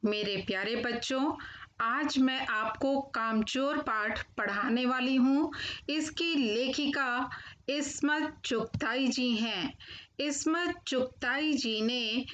मेरे प्यारे बच्चों, आज मैं आपको कामचोर पाठ पढ़ाने वाली हूँ। इसकी लेखिका इस्मत चुगताई जी हैं। इस्मत चुगताई जी ने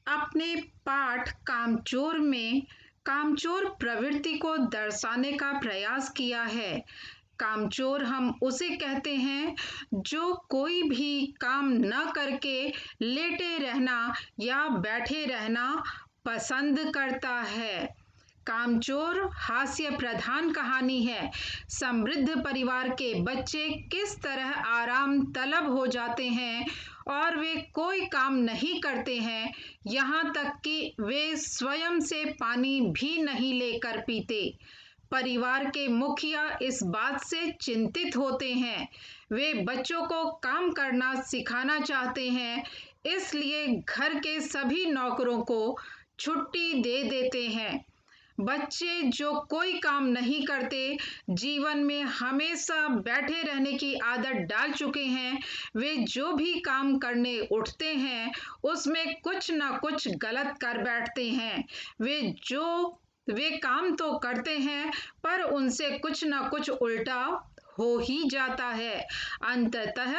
अपने पाठ कामचोर में कामचोर प्रवृत्ति को दर्शाने का प्रयास किया है। कामचोर हम उसे कहते हैं जो कोई भी काम न करके लेटे रहना या बैठे रहना पसंद करता है। कामचोर हास्य प्रधान कहानी है। समृद्ध परिवार के बच्चे किस तरह आराम तलब हो जाते हैं और वे कोई काम नहीं करते हैं, यहाँ तक कि वे स्वयं से पानी भी नहीं लेकर पीते। परिवार के मुखिया इस बात से चिंतित होते हैं। वे बच्चों को काम करना सिखाना चाहते हैं, इसलिए घर के सभी नौकरों को छुट्टी दे देते हैं। बच्चे जो कोई काम नहीं करते, जीवन में हमेशा बैठे रहने की आदत डाल चुके हैं, वे जो भी काम करने उठते हैं उसमें कुछ ना कुछ गलत कर बैठते हैं। वे काम तो करते हैं पर उनसे कुछ ना कुछ उल्टा हो ही जाता है। अंततः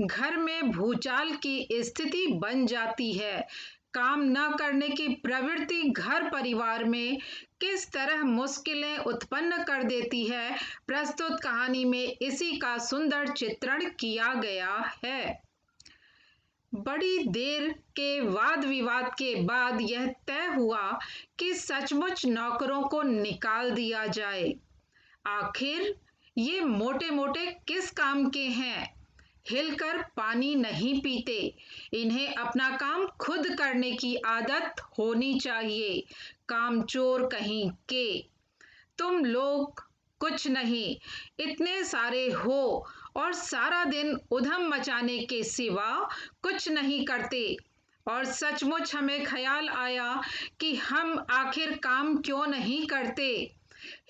घर में भूचाल की स्थिति बन जाती है। काम न करने की प्रवृत्ति घर परिवार में किस तरह मुश्किलें उत्पन्न कर देती है, प्रस्तुत कहानी में इसी का सुंदर चित्रण किया गया है। बड़ी देर के वाद विवाद के बाद यह तय हुआ कि सचमुच नौकरों को निकाल दिया जाए। आखिर ये मोटे मोटे किस काम के हैं? हिलकर पानी नहीं पीते। इन्हें अपना काम खुद करने की आदत होनी चाहिए। कामचोर कहीं के। तुम लोग कुछ नहीं, इतने सारे हो और सारा दिन उधम मचाने के सिवा कुछ नहीं करते। और सचमुच हमें ख्याल आया कि हम आखिर काम क्यों नहीं करते।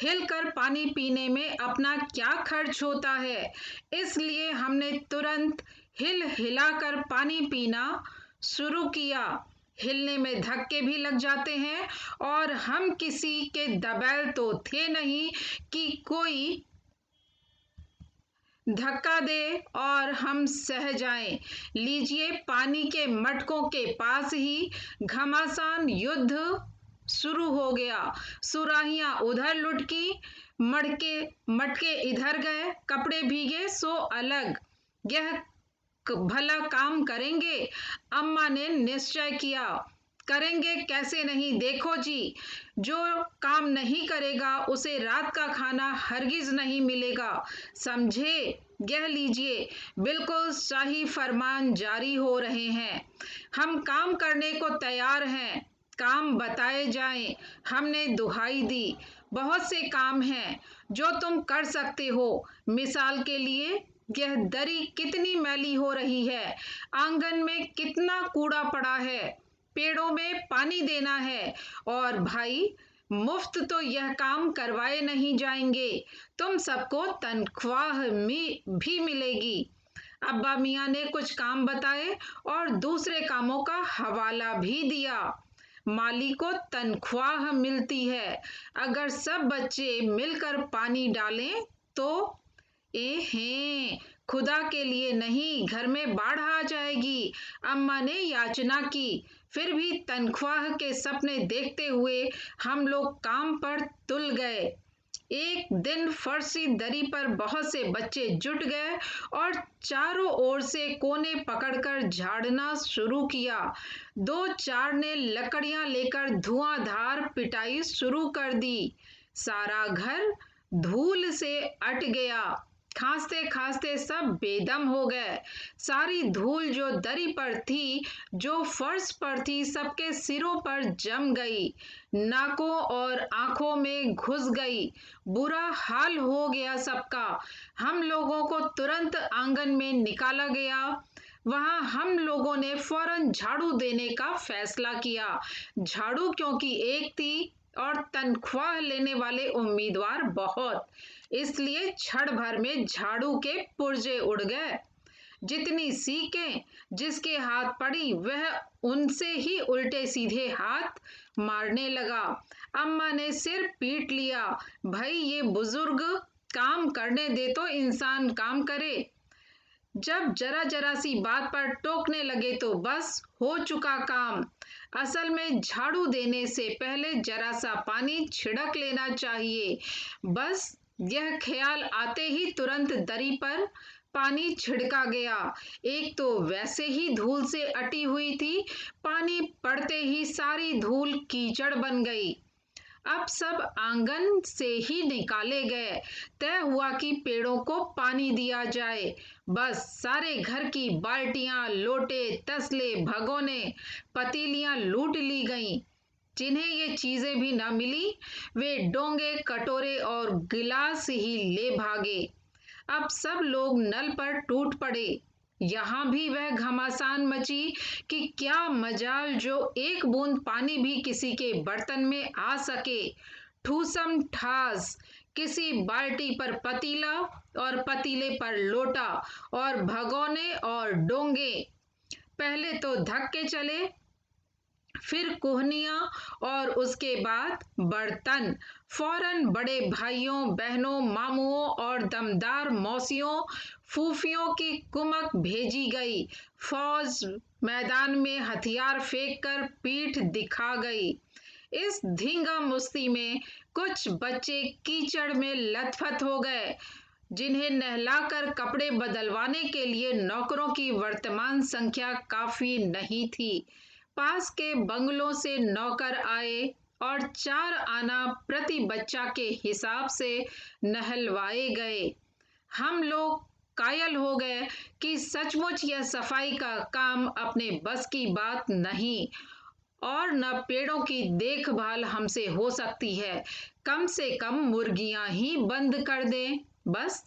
हिलकर पानी पीने में अपना क्या खर्च होता है, इसलिए हमने तुरंत हिल हिलाकर पानी पीना शुरू किया। हिलने में धक्के भी लग जाते हैं और हम किसी के दबैल तो थे नहीं कि कोई धक्का दे और हम सह जाएं। लीजिए, पानी के मटकों के पास ही घमासान युद्ध शुरू हो गया। सुराहियां उधर लुढ़की, मटके इधर गए, कपड़े भीगे सो अलग। यह भला काम करेंगे? अम्मा ने निश्चय किया। करेंगे कैसे नहीं, देखो जी, जो काम नहीं करेगा उसे रात का खाना हरगिज नहीं मिलेगा, समझे? यह लीजिए, बिल्कुल शाही फरमान जारी हो रहे हैं। हम काम करने को तैयार हैं, काम बताए जाएं। हमने दुहाई दी। बहुत से काम हैं जो तुम कर सकते हो। मिसाल के लिए, यह दरी कितनी मैली हो रही है, आंगन में कितना कूड़ा पड़ा है, पेड़ों में पानी देना है। और भाई, मुफ्त तो यह काम करवाए नहीं जाएंगे, तुम सबको तनख्वाह भी मिलेगी। अब्बा मियाँ ने कुछ काम बताए और दूसरे कामों का हवाला भी दिया। माली को तनख्वाह मिलती है। अगर सब बच्चे मिलकर पानी डालें तो खुदा के लिए नहीं, घर में बाढ़ आ जाएगी, अम्मा ने याचना की। फिर भी तनख्वाह के सपने देखते हुए हम लोग काम पर तुल गए। एक दिन फर्शी दरी पर बहुत से बच्चे जुट गए और चारों ओर से कोने पकड़कर झाड़ना शुरू किया। दो चार ने लकड़ियां लेकर धुआंधार पिटाई शुरू कर दी। सारा घर धूल से अट गया। खांसते खांसते सब बेदम हो गए। सारी धूल जो दरी पर थी, जो फर्श पर थी, सबके सिरों पर जम गई, नाकों और आंखों में घुस गई। बुरा हाल हो गया सबका। हम लोगों को तुरंत आंगन में निकाला गया। वहां हम लोगों ने फौरन झाड़ू देने का फैसला किया। झाड़ू क्योंकि एक थी और तनख्वाह लेने वाले उम्मीदवार बहुत, इसलिए क्षण भर में झाड़ू के पुर्जे उड़ गए। जितनी सीखें जिसके हाथ पड़ी वह उनसे ही उल्टे सीधे हाथ मारने लगा। अम्मा ने सिर पीट लिया, भाई ये बुजुर्ग काम करने दे तो इंसान काम करे। जब जरा जरा सी बात पर टोकने लगे तो बस हो चुका काम। असल में झाड़ू देने से पहले जरा सा पानी छिड़क लेना चाहिए। बस यह ख्याल आते ही तुरंत दरी पर पानी छिड़का गया। एक तो वैसे ही धूल से अटी हुई थी, पानी पड़ते ही सारी धूल कीचड़ बन गई। अब सब आंगन से ही निकाले गए। तय हुआ कि पेड़ों को पानी दिया जाए। बस सारे घर की बाल्टियां, लोटे, तसले, भगोने, पतीलियां लूट ली गईं। जिन्हें ये चीजें भी न मिली, वे डोंगे, कटोरे और गिलास ही ले भागे। अब सब लोग नल पर टूट पड़े। यहाँ भी वह घमासान मची कि क्या मजाल जो एक बूंद पानी भी किसी के बर्तन में आ सके। ठूसम ठास, किसी बाल्टी पर पतीला और पतीले पर लोटा और भगोने और डोंगे। पहले तो धक्के चले, फिर कोहनियां और उसके बाद बर्तन। फौरन बड़े भाइयों, बहनों, मामुओं और दमदार मौसियों, फूफियों की कुमक भेजी गई। फौज मैदान में हथियार फेंक कर पीठ दिखा गई। इस धींगा मुश्ती में कुछ बच्चे कीचड़ में लथपथ हो गए, जिन्हें नहलाकर कपड़े बदलवाने के लिए नौकरों की वर्तमान संख्या काफी नहीं थी। पास के बंगलों से नौकर आए और 4 आना प्रति बच्चा के हिसाब से नहलवाए गए। हम लोग कायल हो गए कि सचमुच यह सफाई का काम अपने बस की बात नहीं, और न पेड़ों की देखभाल हमसे हो सकती है। कम से कम मुर्गियां ही बंद कर दें बस।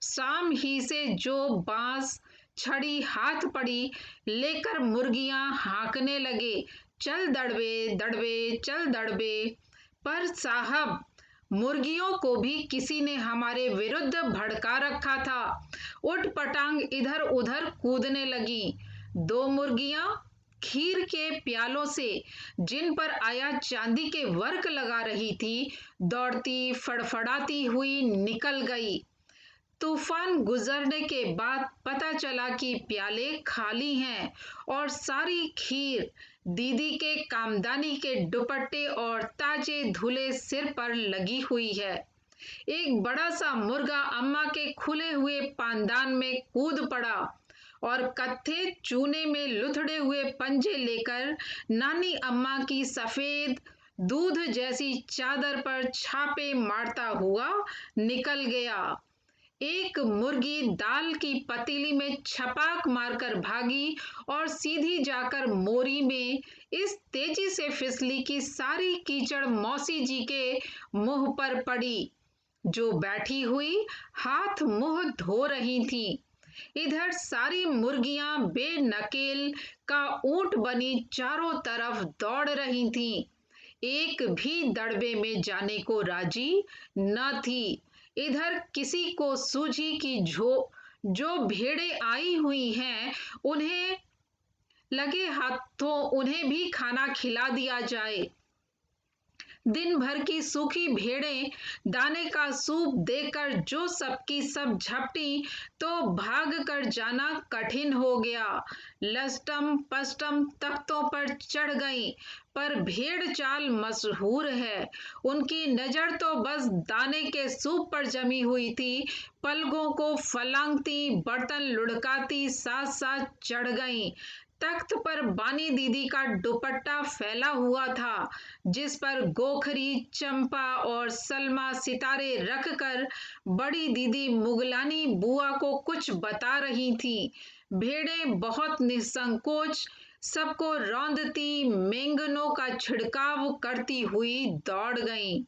शाम ही से जो बांस छड़ी हाथ पड़ी, लेकर मुर्गियां हाँकने लगे, चल दड़बे दड़बे, चल दड़बे। पर साहब, मुर्गियों को भी किसी ने हमारे विरुद्ध भड़का रखा था। उठ पटांग इधर उधर कूदने लगी। 2 मुर्गियां खीर के प्यालों से, जिन पर आया चांदी के वर्क लगा रही थी, दौड़ती फड़फड़ाती हुई निकल गई। तूफान गुजरने के बाद पता चला कि प्याले खाली हैं और सारी खीर दीदी के कामदानी के दुपट्टे और ताजे धुले सिर पर लगी हुई है। एक बड़ा सा मुर्गा अम्मा के खुले हुए पानदान में कूद पड़ा और कत्थे चूने में लुथड़े हुए पंजे लेकर नानी अम्मा की सफेद दूध जैसी चादर पर छापे मारता हुआ निकल गया। एक मुर्गी दाल की पतीली में छपाक मारकर भागी और सीधी जाकर मोरी में इस तेजी से फिसली कि सारी कीचड़ मौसी जी के मुंह पर पड़ी, जो बैठी हुई हाथ मुंह धो रही थी। इधर सारी मुर्गियां बेनकेल का ऊंट बनी चारों तरफ दौड़ रही थीं। एक भी दड़बे में जाने को राजी न थी। इधर किसी को सूझी कि जो भेड़ें आई हुई हैं, उन्हें लगे हाथों उन्हें भी खाना खिला दिया जाए। दिन भर की सूखी भेड़ें दाने का सूप देकर जो सबकी सब झपटी, तो भाग कर जाना कठिन हो गया। लस्टम पस्टम तख्तों पर चढ़ गईं, पर भेड़ चाल मशहूर है। उनकी नजर तो बस दाने के सूप पर जमी हुई थी। पलकों को फलांगती, बर्तन लुढ़काती साथ साथ चढ़ गईं। तख्त पर बानी दीदी का दुपट्टा फैला हुआ था, जिस पर गोखरी, चंपा और सलमा सितारे रखकर बड़ी दीदी मुगलानी बुआ को कुछ बता रही थी। भेड़ें बहुत निसंकोच सबको रौंदती, मेंगनों का छिड़काव करती हुई दौड़ गईं।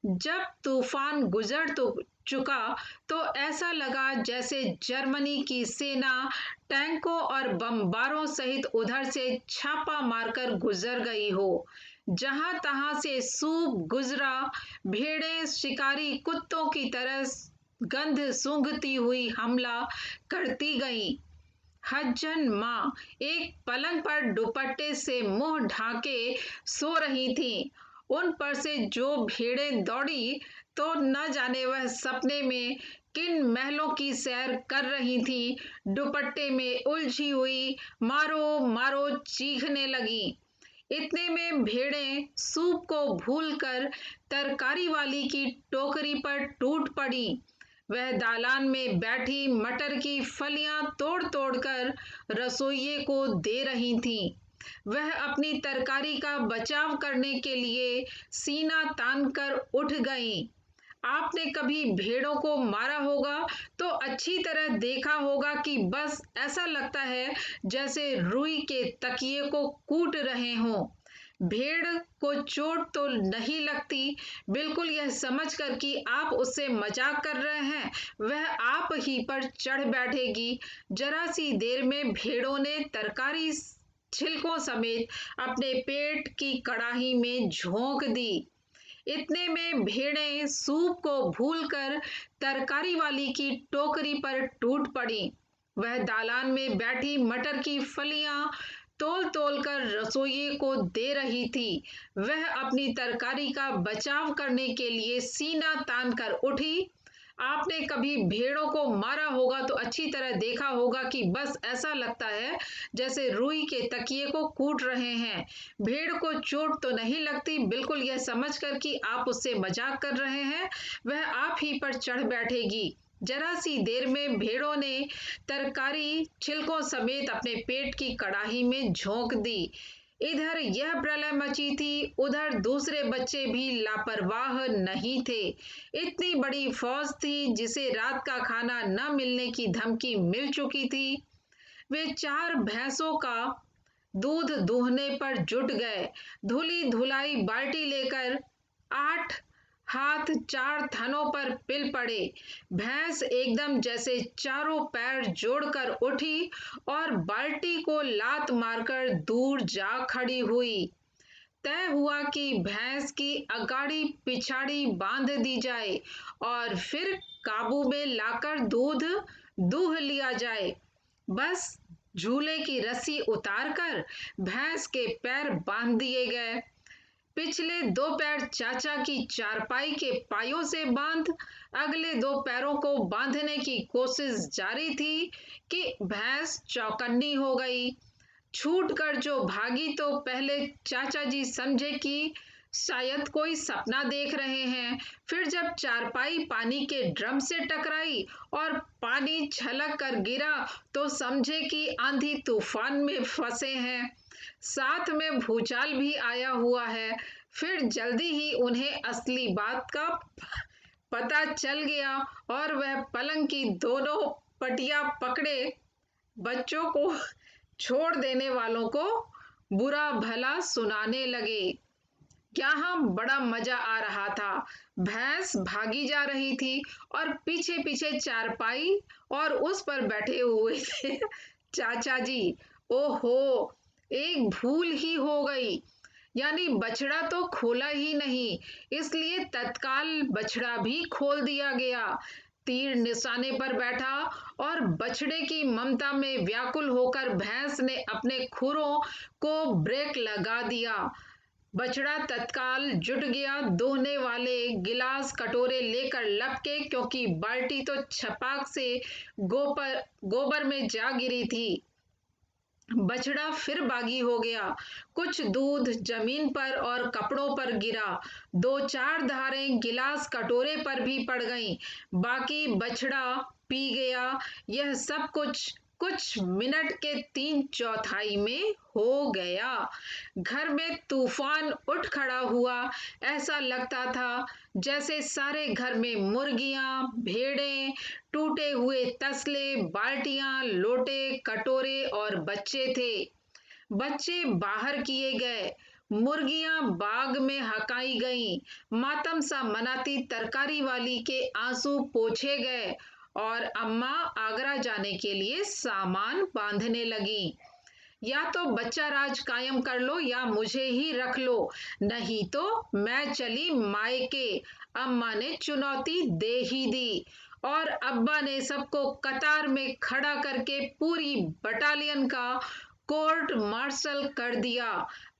जब तूफान गुजर तो चुका, तो ऐसा लगा जैसे जर्मनी की सेना टैंकों और बमबारों सहित उधर से छापा मारकर गुजर गई हो। जहां तहां से सूप गुजरा, भेड़ें शिकारी कुत्तों की तरह गंध सूंघती हुई हमला करती गईं। हज्जन माँ एक पलंग पर दुपट्टे से मुंह ढाके सो रही थीं। उन पर से जो भेड़ें दौड़ी तो न जाने वह सपने में किन महलों की सैर कर रही थीं। दुपट्टे में उलझी हुई मारो मारो चीखने लगी। इतने में भेड़ें सूप को भूलकर तरकारी वाली की टोकरी पर टूट पड़ी। वह दालान में बैठी मटर की फलियां तोड़ तोड़ कर रसोइये को दे रही थीं। वह अपनी तरकारी का बचाव करने के लिए सीना तान कर उठ गईं। आपने कभी भेड़ों को मारा होगा तो अच्छी तरह देखा होगा कि बस ऐसा लगता है जैसे रुई के तकिए को कूट रहे हों। भेड़ को चोट तो नहीं लगती, बिल्कुल यह समझकर कि आप उससे मजाक कर रहे हैं वह आप ही पर चढ़ बैठेगी। जरा सी देर में भेड़ों ने तरकारी छिलकों समेत अपने पेट की कड़ाही में झोंक दी। इतने में भेड़ें सूप को भूलकर तरकारी वाली की टोकरी पर टूट पड़ी। वह दालान में बैठी मटर की फलियां तोल तोल कर रसोइये को दे रही थी। वह अपनी तरकारी का बचाव करने के लिए सीना तान कर उठी। आपने कभी भेड़ों को मारा होगा तो अच्छी तरह देखा होगा कि बस ऐसा लगता है जैसे रुई के तकिए को कूट रहे हैं। भेड़ को चोट तो नहीं लगती, बिल्कुल यह समझकर कि आप उससे मजाक कर रहे हैं वह आप ही पर चढ़ बैठेगी। जरा सी देर में भेड़ों ने तरकारी छिलकों समेत अपने पेट की कड़ाही में झोंक दी। इधर यह प्रलय मची थी, उधर दूसरे बच्चे भी लापरवाह नहीं थे। इतनी बड़ी फौज थी जिसे रात का खाना न मिलने की धमकी मिल चुकी थी। वे 4 भैंसों का दूध दूहने पर जुट गए। धुली धुलाई बाल्टी लेकर 8 हाथ 4 थनों पर पिल पड़े। भैंस एकदम जैसे चारों पैर जोड़कर उठी और बाल्टी को लात मारकर दूर जा खड़ी हुई। तय हुआ कि भैंस की अगाड़ी पिछाड़ी बांध दी जाए और फिर काबू में लाकर दूध दूह लिया जाए। बस झूले की रस्सी उतारकर भैंस के पैर बांध दिए गए। पिछले 2 पैर चाचा की चारपाई के पायों से बांध अगले 2 पैरों को बांधने की कोशिश जारी थी कि भैंस चौकन्नी हो गई। छूट कर जो भागी तो पहले चाचा जी समझे कि शायद कोई सपना देख रहे हैं। फिर जब चारपाई पानी के ड्रम से टकराई और पानी छलक कर गिरा तो समझे कि आंधी तूफान में फंसे हैं, साथ में भूचाल भी आया हुआ है। फिर जल्दी ही उन्हें असली बात का पता चल गया और वह पलंग की दोनों पटिया पकड़े बच्चों को छोड़ देने वालों को बुरा भला सुनाने लगे। यहाँ बड़ा मजा आ रहा था। भैंस भागी जा रही थी और पीछे पीछे चारपाई और उस पर बैठे हुए थे चाचा जी। ओहो, एक भूल ही हो गई, यानी बछड़ा तो खोला ही नहीं, इसलिए तत्काल बछड़ा भी खोल दिया गया। तीर निशाने पर बैठा और बछड़े की ममता में व्याकुल होकर भैंस ने अपने खुरों को ब्रेक लगा दिया। बछड़ा तत्काल जुट गया। दोहने वाले गिलास कटोरे लेकर लपके क्योंकि बाल्टी तो छपाक से गोबर में जा गिरी थी। बछड़ा फिर बागी हो गया। कुछ दूध जमीन पर और कपड़ों पर गिरा। 2-4 धारें गिलास कटोरे पर भी पड़ गईं। बाकी बछड़ा पी गया। यह सब कुछ मिनट के 3/4 में हो गया। घर में तूफान उठ खड़ा हुआ। ऐसा लगता था जैसे सारे घर में मुर्गियां, भेड़ें, टूटे हुए तसले, बाल्टियां, लोटे, कटोरे और बच्चे थे। बच्चे बाहर किए गए, मुर्गियां बाग में हकाई गईं, मातम सा मनाती तरकारी वाली के आंसू पोंछे गए और अम्मा आगरा जाने के लिए सामान बांधने लगी। या तो बच्चा राज कायम कर लो या मुझे ही रख लो, नहीं तो मैं चली मायके, अम्मा ने चुनौती दे ही दी। और अब्बा ने सबको कतार में खड़ा करके पूरी बटालियन का कोर्ट मार्शल कर दिया।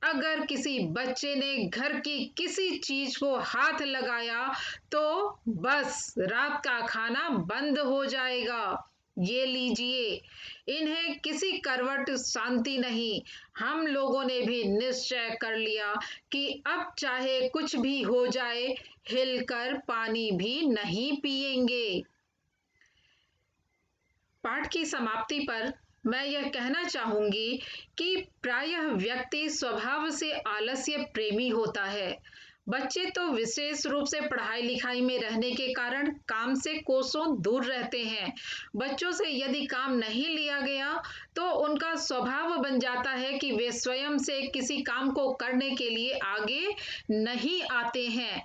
अगर किसी बच्चे ने घर की किसी चीज को हाथ लगाया तो बस रात का खाना बंद हो जाएगा। ये लीजिए, इन्हें किसी करवट शांति नहीं। हम लोगों ने भी निश्चय कर लिया कि अब चाहे कुछ भी हो जाए, हिलकर पानी भी नहीं पिएंगे। पाठ की समाप्ति पर मैं यह कहना चाहूंगी कि प्रायः व्यक्ति स्वभाव से आलस्य प्रेमी होता है। बच्चे तो विशेष रूप से पढ़ाई लिखाई में रहने के कारण काम से कोसों दूर रहते हैं। बच्चों से यदि काम नहीं लिया गया तो उनका स्वभाव बन जाता है कि वे स्वयं से किसी काम को करने के लिए आगे नहीं आते हैं।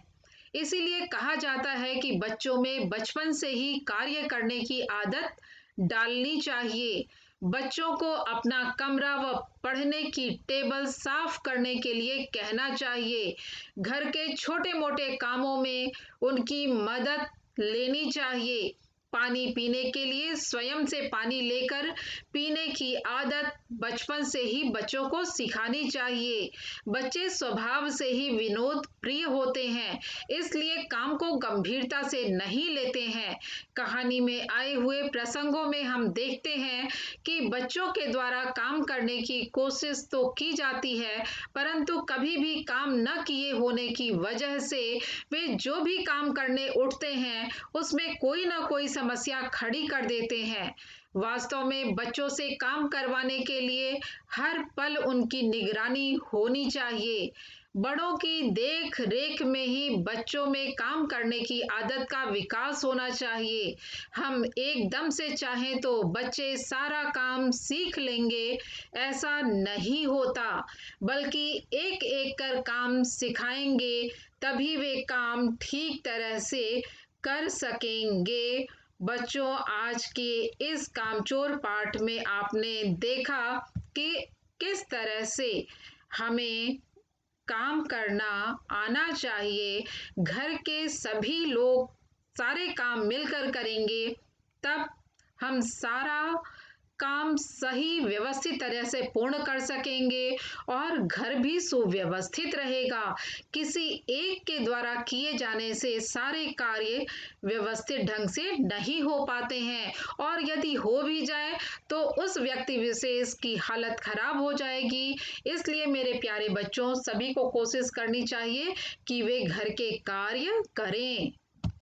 इसीलिए कहा जाता है कि बच्चों में बचपन से ही कार्य करने की आदत डालनी चाहिए। बच्चों को अपना कमरा व पढ़ने की टेबल साफ करने के लिए कहना चाहिए। घर के छोटे मोटे कामों में उनकी मदद लेनी चाहिए। पानी पीने के लिए स्वयं से पानी लेकर पीने की आदत बचपन से ही बच्चों को सिखानी चाहिए। बच्चे स्वभाव से ही विनोद प्रिय होते हैं, इसलिए काम को गंभीरता से नहीं लेते हैं। कहानी में आए हुए प्रसंगों में हम देखते हैं कि बच्चों के द्वारा काम करने की कोशिश तो की जाती है, परंतु कभी भी काम न किए होने की वजह से वे जो भी काम करने उठते हैं उसमें कोई ना कोई समस्या खड़ी कर देते हैं। वास्तव में बच्चों से काम करवाने के लिए हर पल उनकी निगरानी होनी चाहिए। बड़ों की देख रेख में ही बच्चों में काम करने की आदत का विकास होना चाहिए। हम एकदम से चाहें तो बच्चे सारा काम सीख लेंगे, ऐसा नहीं होता, बल्कि एक एक कर काम सिखाएंगे, तभी वे काम ठीक तरह से कर सकेंगे। बच्चों, आज के इस कामचोर पाठ में आपने देखा कि किस तरह से हमें काम करना आना चाहिए। घर के सभी लोग सारे काम मिलकर करेंगे, तब हम सारा काम सही व्यवस्थित तरह से पूर्ण कर सकेंगे और घर भी सुव्यवस्थित रहेगा। किसी एक के द्वारा किए जाने से सारे कार्य व्यवस्थित ढंग से नहीं हो पाते हैं, और यदि हो भी जाए तो उस व्यक्ति विशेष की हालत खराब हो जाएगी। इसलिए मेरे प्यारे बच्चों, सभी को कोशिश करनी चाहिए कि वे घर के कार्य करें।